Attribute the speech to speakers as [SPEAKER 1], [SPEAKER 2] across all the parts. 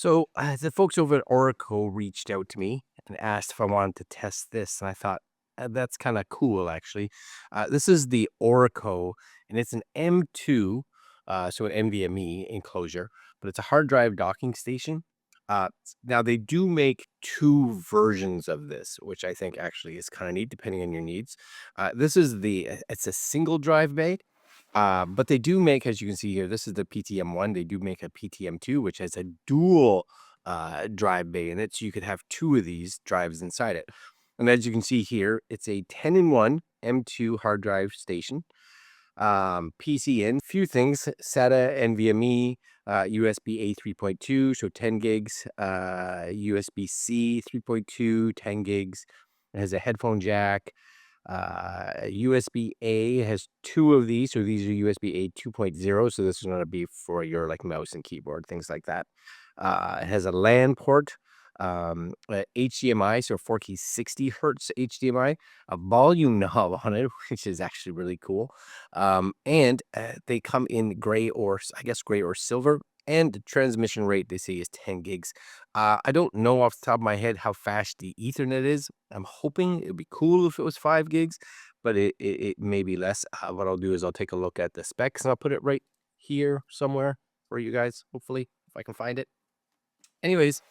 [SPEAKER 1] The folks over at Orico reached out to me and asked if I wanted to test this, and I thought that's kind of cool, actually. This is the Orico, and it's an M2, so an NVMe enclosure, but it's a hard drive docking station. Now they do make two versions of this, which I think actually is kind of neat, depending on your needs. It's a single drive bay, but they do make, as you can see here, this is the PTM1. They do make a PTM2, which has a dual drive bay in it. So you could have two of these drives inside it. And as you can see here, it's a 10-in-1 M2 hard drive station. PC in, few things, SATA, NVMe, USB-A 3.2, so 10 gigs, USB-C 3.2, 10 gigs. It has a headphone jack. USB-A has two of these, so these are USB-A 2.0, so this is going to be for your like mouse and keyboard, things like that. It has a LAN port, HDMI, so 4K 60 hertz HDMI, a volume knob on it, which is actually really cool. And they come in gray or silver. And the transmission rate, they say, is 10 gigs. I don't know off the top of my head how fast the Ethernet is. I'm hoping it'd be cool if it was 5 gigs, but it may be less. What I'll do is I'll take a look at the specs and I'll put it right here somewhere for you guys, hopefully, if I can find it. Anyways,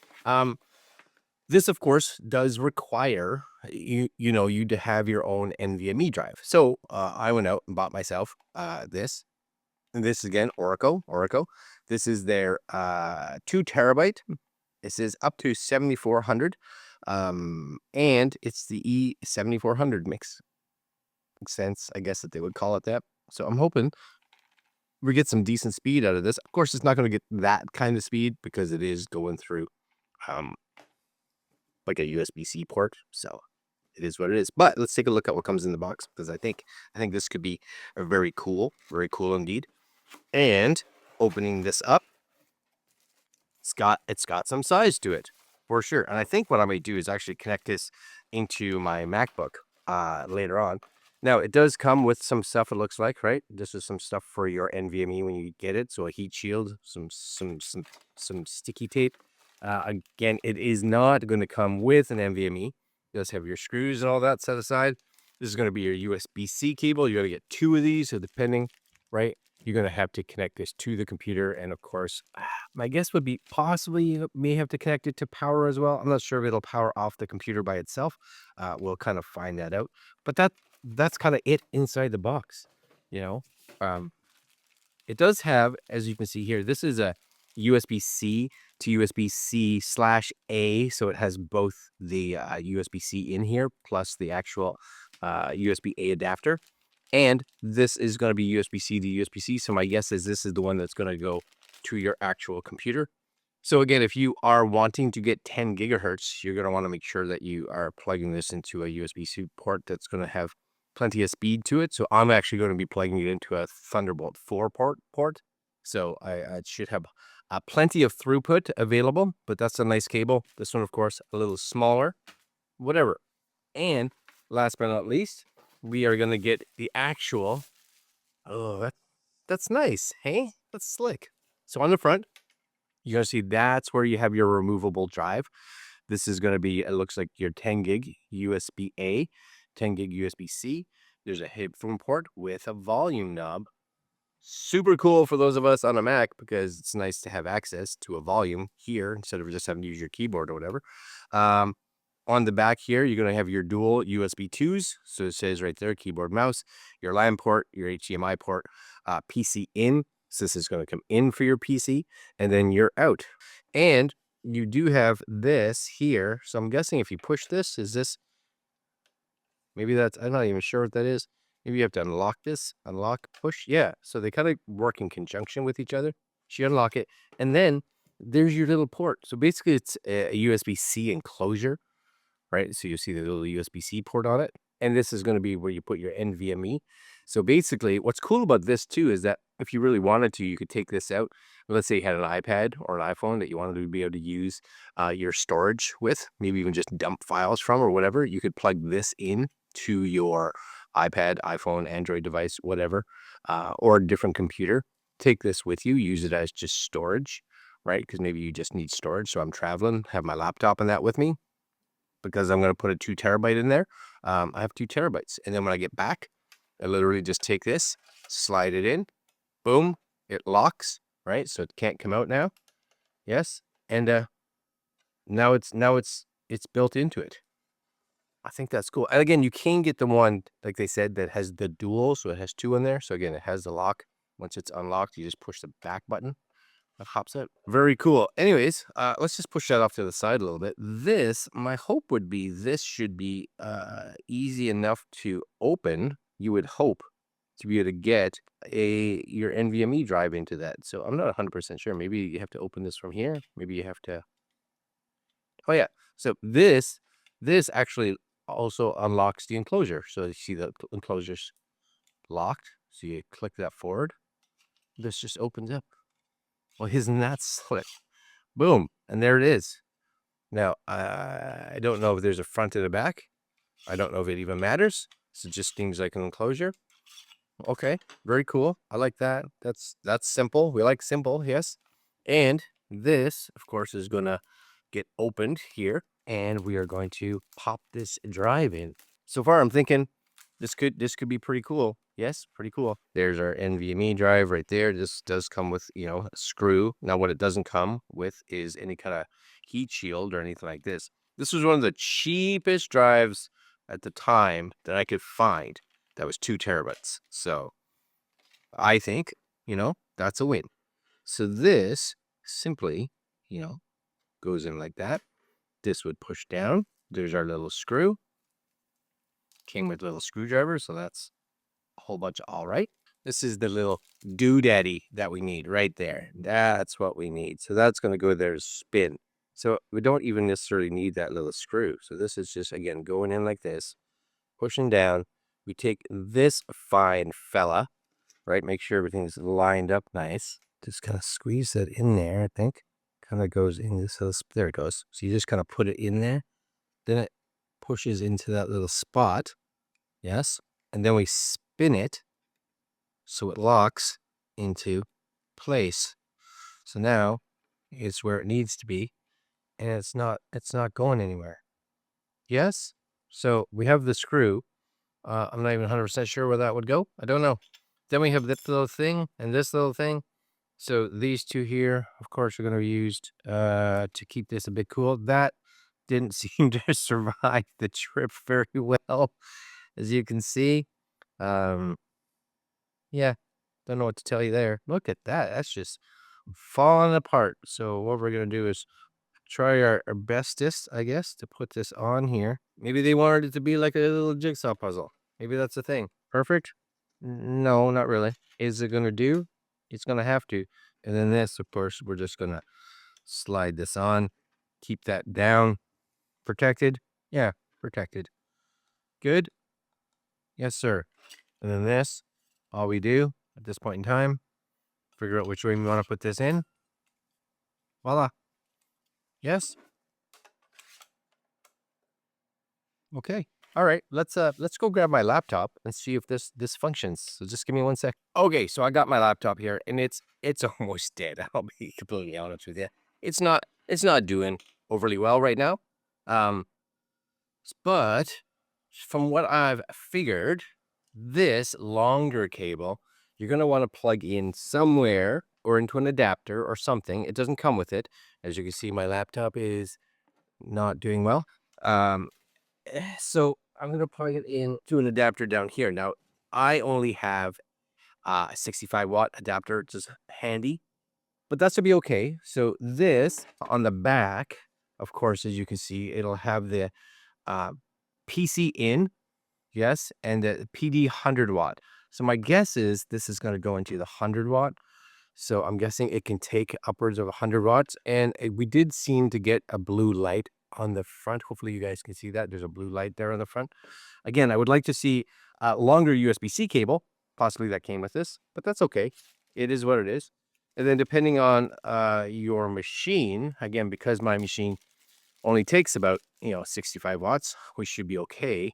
[SPEAKER 1] this, of course, does require you to have your own NVMe drive. So I went out and bought myself this. And this again, Orico. This is their 2 terabyte. This is up to 7400. And it's the E7400 mix. Makes sense, I guess, that they would call it that. So I'm hoping we get some decent speed out of this. Of course, it's not going to get that kind of speed because it is going through like a USB-C port. So it is what it is. But let's take a look at what comes in the box, because I think this could be very cool indeed. And opening this up, it's got some size to it for sure. And I think what I might do is actually connect this into my MacBook later on. Now it does come with some stuff, it looks like, right? This is some stuff for your NVMe when you get it. So a heat shield, some sticky tape. Again, it is not going to come with an NVMe. It does have your screws and all that set aside. This is going to be your USB-C cable. You're going to get 2 of these, so depending, right? You're going to have to connect this to the computer. And of course, my guess would be possibly you may have to connect it to power as well. I'm not sure if it'll power off the computer by itself. We'll kind of find that out. But that's kind of it inside the box, you know. It does have, as you can see here, this is a USB-C to USB-C/A. So it has both the USB-C in here plus the actual USB-A adapter. And this is going to be USB-C to USB-C. So my guess is this is the one that's going to go to your actual computer. So again, if you are wanting to get 10 gigahertz, you're going to want to make sure that you are plugging this into a USB-C port that's going to have plenty of speed to it. So I'm actually going to be plugging it into a Thunderbolt 4 port. So I should have plenty of throughput available, but that's a nice cable. This one, of course, a little smaller, whatever. And last but not least, we are going to get the actual, that's nice, hey? That's slick. So on the front, you're going to see that's where you have your removable drive. This is going to be, it looks like your 10 gig USB-A, 10 gig USB-C. There's a headphone port with a volume knob. Super cool for those of us on a Mac, because it's nice to have access to a volume here instead of just having to use your keyboard or whatever. On the back here, you're going to have your dual USB 2s. So it says right there, keyboard, mouse, your LAN port, your HDMI port, PC in. So this is going to come in for your PC, and then you're out. And you do have this here. So I'm guessing if you push this, is this, maybe that's, I'm not even sure what that is. Maybe you have to unlock this, push. Yeah. So they kind of work in conjunction with each other. So you unlock it, and then there's your little port. So basically it's a USB-C enclosure, right? So you see the little USB-C port on it. And this is going to be where you put your NVMe. So basically, what's cool about this too is that if you really wanted to, you could take this out. Let's say you had an iPad or an iPhone that you wanted to be able to use your storage with, maybe even just dump files from or whatever. You could plug this in to your iPad, iPhone, Android device, whatever, or a different computer. Take this with you, use it as just storage, right? Because maybe you just need storage. So I'm traveling, have my laptop and that with me because I'm going to put a 2 terabyte in there. I have 2 terabytes. And then when I get back, I literally just take this, slide it in, boom, it locks, right? So it can't come out now. Yes. And now it's built into it. I think that's cool. And again, you can get the one, like they said, that has the dual. So it has 2 in there. So again, it has the lock. Once it's unlocked, you just push the back button. That hops out. Very cool. Anyways, let's just push that off to the side a little bit. This, my hope would be, this should be easy enough to open. You would hope to be able to get your NVMe drive into that. So I'm not 100% sure. Maybe you have to open this from here. Maybe you have to. Oh yeah. So this actually also unlocks the enclosure. So you see the enclosure's locked. So you click that forward. This just opens up. Well, isn't that slick? Boom. And there it is. Now, I don't know if there's a front and a back. I don't know if it even matters. So it just seems like an enclosure. Okay. Very cool. I like that. That's simple. We like simple. Yes. And this, of course, is going to get opened here. And we are going to pop this drive in. So far, I'm thinking this could be pretty cool. Yes, pretty cool. There's our NVMe drive right there. This does come with, a screw. Now, what it doesn't come with is any kind of heat shield or anything like this. This was one of the cheapest drives at the time that I could find that was 2 terabytes. So I think, that's a win. So this simply, goes in like that. This would push down. There's our little screw. Came with a little screwdriver, so that's a whole bunch of all right. This is the little doodaddy that we need right there. That's what we need. So that's going to go there to spin. So we don't even necessarily need that little screw. So this is just, again, going in like this, pushing down. We take this fine fella, right? Make sure everything's lined up nice. Just kind of squeeze that in there, I think. Kind of goes in this little, there it goes. So you just kind of put it in there. Then it pushes into that little spot. Yes. And then we spin it so it locks into place. So now it's where it needs to be, and it's not going anywhere. Yes. So we have the screw. I'm not even 100% sure where that would go. I don't know. Then we have this little thing and this little thing. So these two here, of course, are going to be used to keep this a bit cool. That didn't seem to survive the trip very well, as you can see. Yeah, don't know what to tell you there. Look at that. That's just falling apart. So what we're going to do is try our bestest, I guess, to put this on here. Maybe they wanted it to be like a little jigsaw puzzle. Maybe that's the thing. Perfect? No, not really. Is it going to do? It's going to have to. And then this, of course, we're just going to slide this on. Keep that down. Protected? Yeah, protected. Good? Yes, sir. And then this, all we do at this point in time, figure out which way we want to put this in. Voila. Yes. Okay. All right. Let's go grab my laptop and see if this functions. So just give me 1 sec. Okay, so I got my laptop here and it's almost dead. I'll be completely honest with you. It's not doing overly well right now. But from what I've figured, this longer cable, you're going to want to plug in somewhere or into an adapter or something. It doesn't come with it. As you can see, my laptop is not doing well. So I'm going to plug it into an adapter down here. Now, I only have a 65-watt adapter, just handy, but that should be okay. So this on the back, of course, as you can see, it'll have the PC in, yes, and the PD 100-watt. So my guess is this is going to go into the 100-watt. So I'm guessing it can take upwards of 100 watts. And we did seem to get a blue light on the front. Hopefully you guys can see that. There's a blue light there on the front. Again, I would like to see a longer USB-C cable, possibly that came with this, but that's okay. It is what it is. And then depending on your machine, again, because my machine only takes about, 65 watts, we should be okay.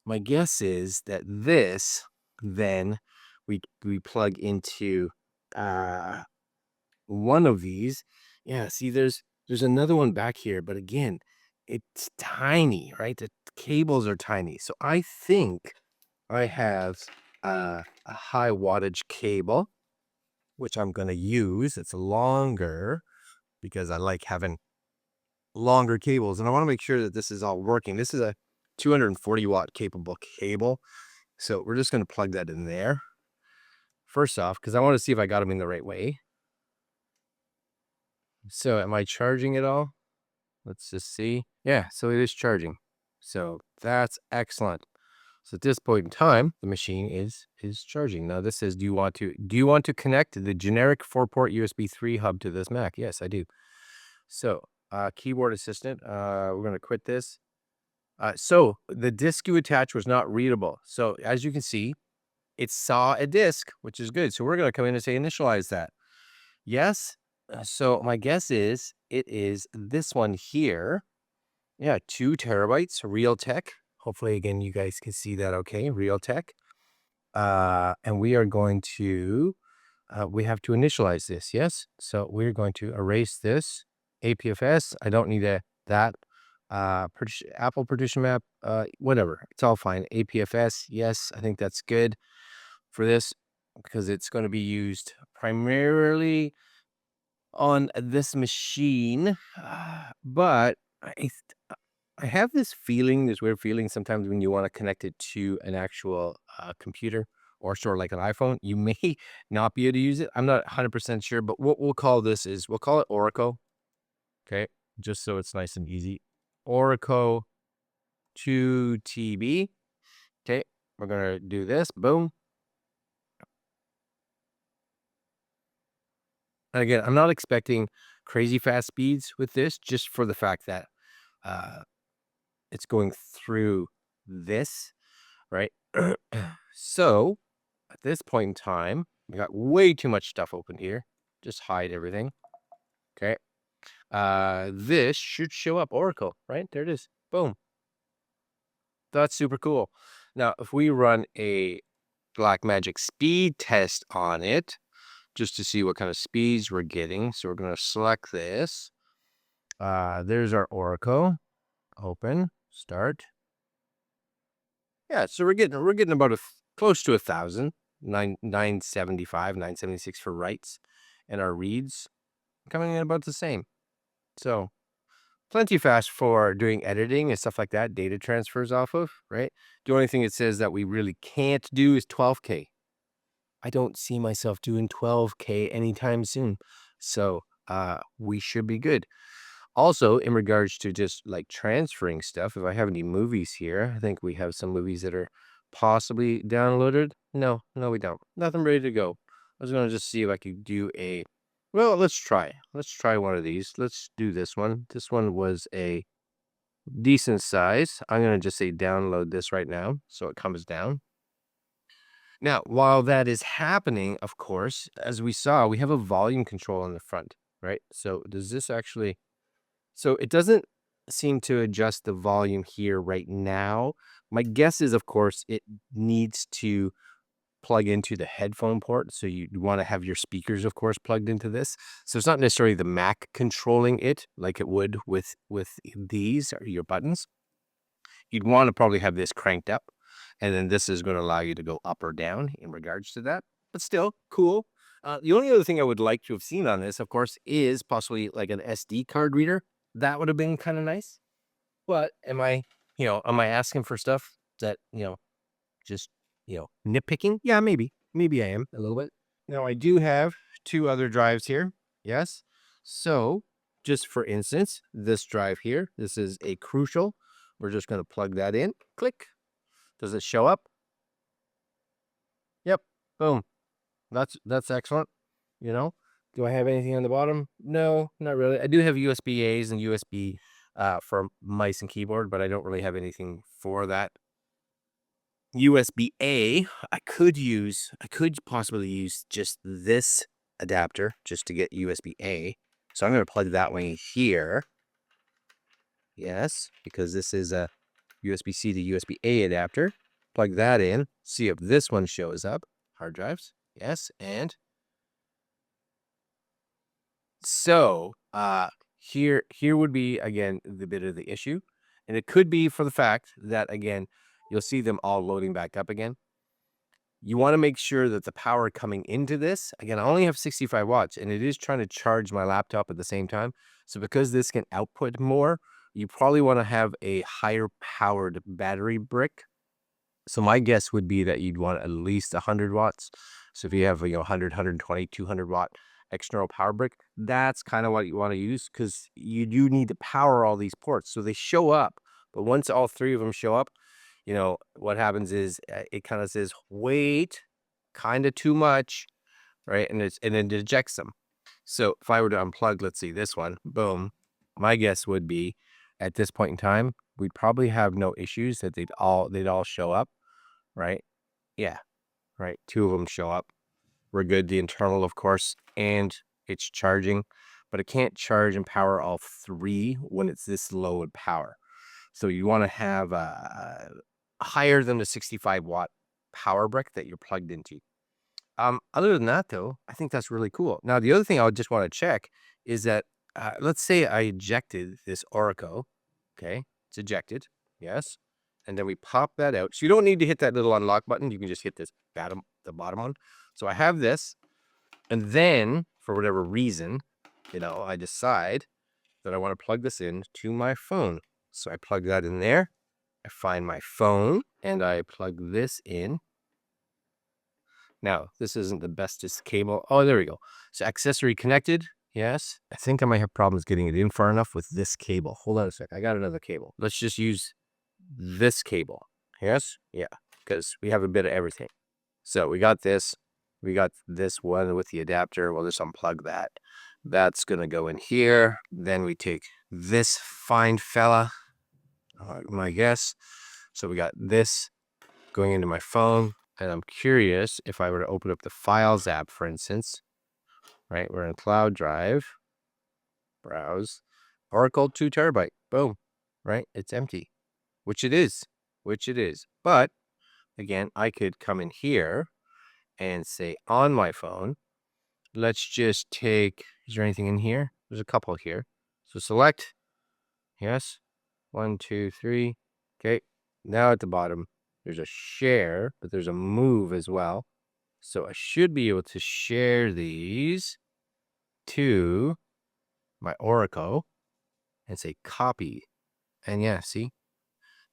[SPEAKER 1] My guess is that this, then we plug into one of these, Yeah, see, there's another one back here, but again, it's tiny, right? The cables are tiny. So I think I have a high wattage cable, which I'm going to use. It's longer because I like having longer cables, and I want to make sure that this is all working. This is a 240 watt capable cable. So we're just going to plug that in there first off, because I want to see if I got them in the right way. So am I charging it all? Let's just see. Yeah, so it is charging. So that's excellent. So at this point in time, the machine is charging. Now this says, do you want to connect the generic 4-port USB 3 hub to this Mac? Yes, I do. So keyboard assistant, we're going to quit this. So the disk you attached was not readable. So as you can see, it saw a disk, which is good. So we're going to come in and say initialize that. Yes. So my guess is it is this one here. Yeah, 2 terabytes, Realtek. Hopefully, again, you guys can see that okay, Realtek. And we are going to, we have to initialize this, yes? So we're going to erase this. APFS, I don't need that. Apple partition map, whatever, it's all fine. APFS, yes, I think that's good for this because it's going to be used primarily on this machine. But I have this feeling, this weird feeling sometimes when you want to connect it to an actual computer or sort of like an iPhone, you may not be able to use it. I'm not 100% sure, but what we'll call this is, we'll call it Orico. Okay. Just so it's nice and easy. Orico 2TB. Okay. We're going to do this. Boom. And again, I'm not expecting crazy fast speeds with this, just for the fact that it's going through this, right? So at this point in time, we got way too much stuff open here. Just hide everything. Okay. This should show up Oracle, right? There it is. Boom. That's super cool. Now, if we run a Blackmagic speed test on it, just to see what kind of speeds we're getting. So we're going to select this. There's our Oracle. Open, start. Yeah, so we're getting about close to 1,000, 975, 976 for writes, and our reads coming in about the same. So plenty fast for doing editing and stuff like that, data transfers off of, right? The only thing it says that we really can't do is 12K. I don't see myself doing 12K anytime soon. So we should be good. Also, in regards to just like transferring stuff, if I have any movies here, I think we have some movies that are possibly downloaded. No, we don't. Nothing ready to go. I was going to just see if I could do well, let's try. Let's try one of these. Let's do this one. This one was a decent size. I'm going to just say download this right now. So it comes down. Now, while that is happening, of course, as we saw, we have a volume control on the front, right? So does this actually... So it doesn't seem to adjust the volume here right now. My guess is, of course, it needs to plug into the headphone port. So you want to have your speakers, of course, plugged into this. So it's not necessarily the Mac controlling it like it would with these or your buttons. You'd want to probably have this cranked up. And then this is going to allow you to go up or down in regards to that. But still, cool. The only other thing I would like to have seen on this, of course, is possibly like an SD card reader. That would have been kind of nice. But am I asking for stuff that, just, nitpicking? Yeah, maybe. Maybe I am a little bit. Now, I do have 2 other drives here. Yes. So, just for instance, this drive here, this is a Crucial. We're just going to plug that in. Click. Does it show up? Yep. Boom. That's excellent. Do I have anything on the bottom? No, not really. I do have USB A's and USB for mice and keyboard, but I don't really have anything for that. USB A, I could possibly use just this adapter just to get USB A. So I'm going to plug that one here. Yes, because this is a USB-C to USB A adapter. Plug that in, see if this one shows up. Hard drives. Yes, and so Here would be, again, the bit of the issue. And it could be for the fact that, again, you'll see them all loading back up again. You want to make sure that the power coming into this, again, I only have 65 watts and it is trying to charge my laptop at the same time. So because this can output more, you probably want to have a higher powered battery brick. So my guess would be that you'd want at least 100 watts. So if you have, 100, 120, 200 watt external power brick, that's kind of what you want to use, because you do need to power all these ports. So they show up, but once all three of them show up, what happens is it kind of says, wait, kind of too much, right? And it ejects them. So if I were to unplug, let's see, this one, boom, my guess would be at this point in time, we'd probably have no issues, that they'd all show up, right? Yeah, right. Two of them show up. We're good. The internal, of course, and it's charging, but it can't charge and power all three when it's this low in power. So you want to have higher than the 65 watt power brick that you're plugged into. Other than that, though, I think that's really cool. Now, the other thing I would just want to check is that, let's say I ejected this Orico. Okay, it's ejected. Yes. And then we pop that out. So you don't need to hit that little unlock button. You can just hit this the bottom one. So I have this. And then, for whatever reason, I decide that I want to plug this in to my phone. So I plug that in there. I find my phone and I plug this in. Now, this isn't the bestest cable. Oh, there we go. So accessory connected. Yes. I think I might have problems getting it in far enough with this cable. Hold on a sec. I got another cable. Let's just use this cable. Yes. Yeah. Because we have a bit of everything. So we got this. We got this one with the adapter. We'll just unplug that. That's going to go in here. Then we take this fine fella, my guess. So we got this going into my phone. And I'm curious if I were to open up the Files app, for instance, right? We're in Cloud Drive, browse, Oracle 2 terabyte, boom, right? It's empty, which it is. But again, I could come in here and say on my phone, let's just take, is there anything in here? There's a couple here. So select, yes, 1, 2, 3. Okay, now at the bottom, there's a share, but there's a move as well. So I should be able to share these to my Orico and say copy. And yeah, see?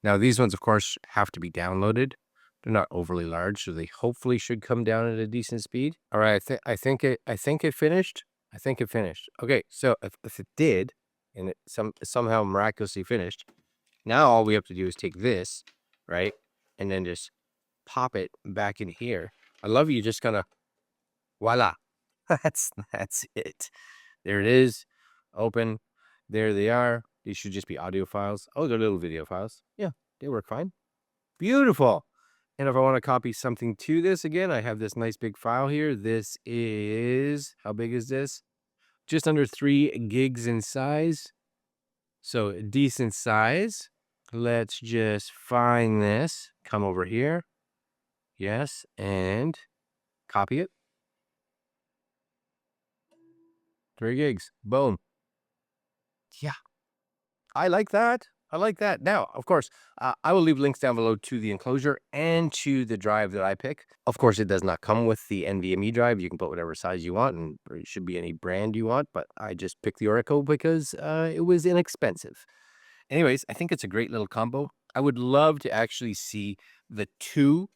[SPEAKER 1] Now these ones, of course, have to be downloaded. They're not overly large, so they hopefully should come down at a decent speed. All right, I think it finished. Okay, so if it did, and it somehow miraculously finished, now all we have to do is take this, right, and then just pop it back in here. I love you just kind of, voila. That's it. There it is. Open. There they are. These should just be audio files. Oh, they're little video files. Yeah, they work fine. Beautiful. And if I want to copy something to this again, I have this nice big file here. This is, how big is this? Just under 3 gigs in size. So decent size. Let's just find this. Come over here. Yes, and copy it. 3 gigs. Boom. Yeah. I like that. Now, of course, I will leave links down below to the enclosure and to the drive that I pick. Of course, it does not come with the NVMe drive. You can put whatever size you want, and or it should be any brand you want, but I just picked the Orico because it was inexpensive. Anyways, I think it's a great little combo. I would love to actually see the two,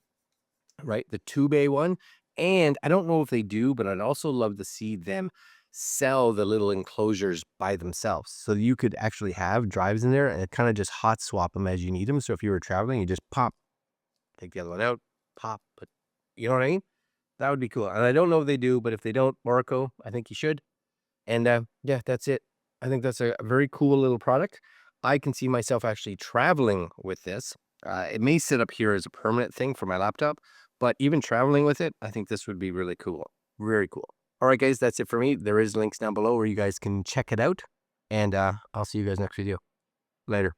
[SPEAKER 1] right? The 2-bay one. And I don't know if they do, but I'd also love to see them sell the little enclosures by themselves. So you could actually have drives in there and kind of just hot swap them as you need them. So if you were traveling, you just pop, take the other one out, pop, but you know what I mean? That would be cool. And I don't know if they do, but if they don't, Orico, I think you should. And yeah, that's it. I think that's a very cool little product. I can see myself actually traveling with this. It may sit up here as a permanent thing for my laptop, but even traveling with it, I think this would be really cool. Very cool. All right, guys, that's it for me. There is links down below where you guys can check it out. And I'll see you guys next video. Later.